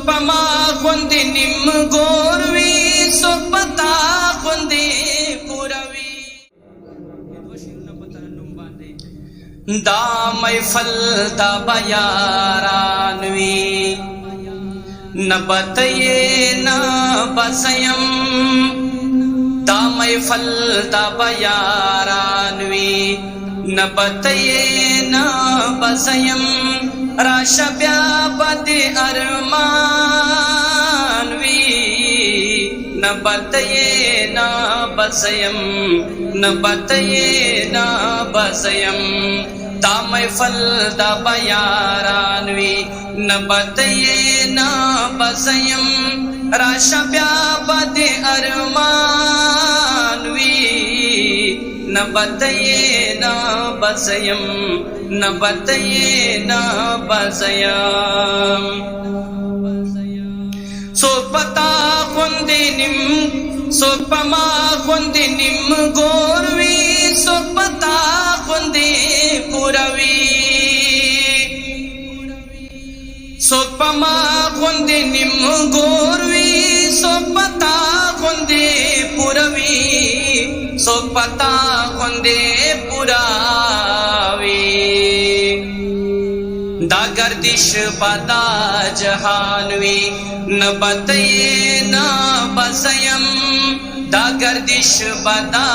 سوپما خوندی نیم گوروی سوپتا خوندی پوروی دا محفل دا بیارانوی نبتئے نبسیم دا محفل دا بیارانوی نبتئے نبسیم راش بیا بد ارمانوی نبتئے نبسیم نبتئے نبسیم دا محفل دا بیارانوی نبتئے نبسیم راش بیا بد ارمانوی نبتئے نبسیم نبتئے نبسیم سوپتا خوندی نیم سوپما خوندی نیم گوروی سوپتا خوندی پوروی سوپما خوندی نیم گوروی سوپتا خوندی پوروی سوپتا خوندی پوراوی دا گردش پتا جہانوی نبتئے نبسیم دا گردش پتا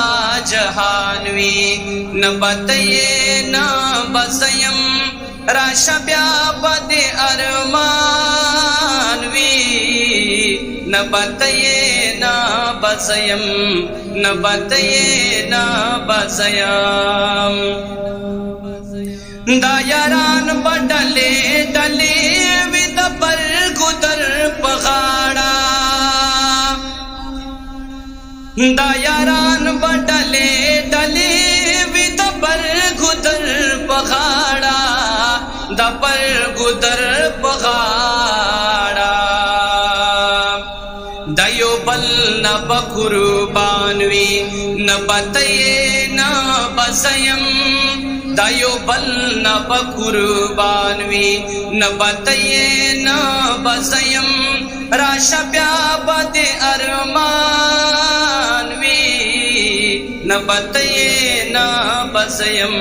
جہانوی نبتئے نبسیم راش بیا بد ارمانوی نبتئے نبسیم نبتئے نبسیم دا یاران بڈلے ڈلے وید پر گدر پغاڑا دا یاران بڈلے ڈلے وید پر گدر پغاڑا دا پر گدر پغاڑا دیو بل نب قربانوی نبتئے نبسیم دیو بل نب قربانوی نبتئے نبسیم راش بیا بد ارمانوی نبتئے نبسیم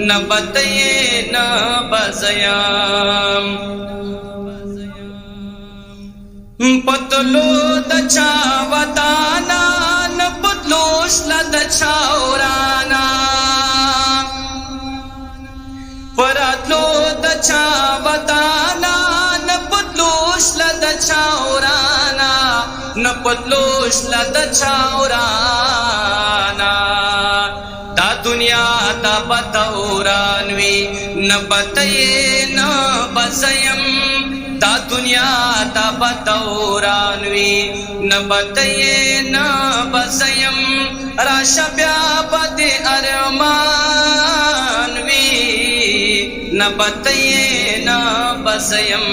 نبتئے نبسیم پتلو دچا ودانا نپتلوش لدچا اورانا پراتلو دچا ودانا نپتلوش لدچا اورانا نپتلوش لدچا اورانا دا دنیا دا بطورانوی نبتئے نبسیم دا دنیا دا بطورانوی نبتئے نبسیم راش بیا بد ارمانوی نبتئے نبسیم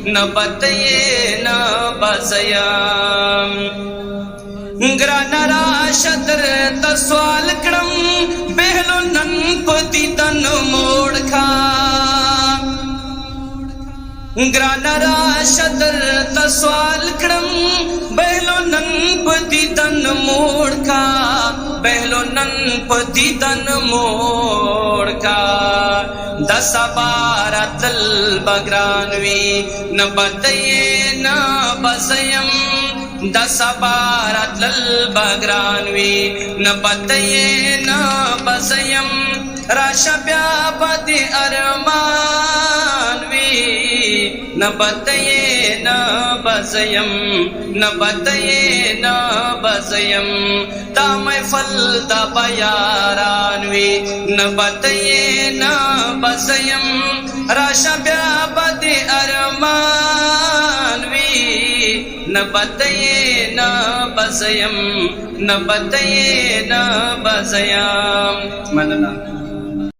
نبتئے نبسیم گران راشد تسوال کرم بہلو نن پتی تن موڑ کھا گران راشد تسوال کرم بہلو نن پتی تن موڑ کھا بہلو نن پتی تن موڑ کھا دس بارت البگرانوی نبتئے نبسیم دس بارت البگرانوی نبتئے نبسیم راش بیا بد ارمانوی نبتئے نبسیم نبتئے نبسیم دا محفل دا بیارانوی نبتئے نبسیم راش بیا بد ارمانوی نبتئے نبسیم نبتئے نبسیم من اللہ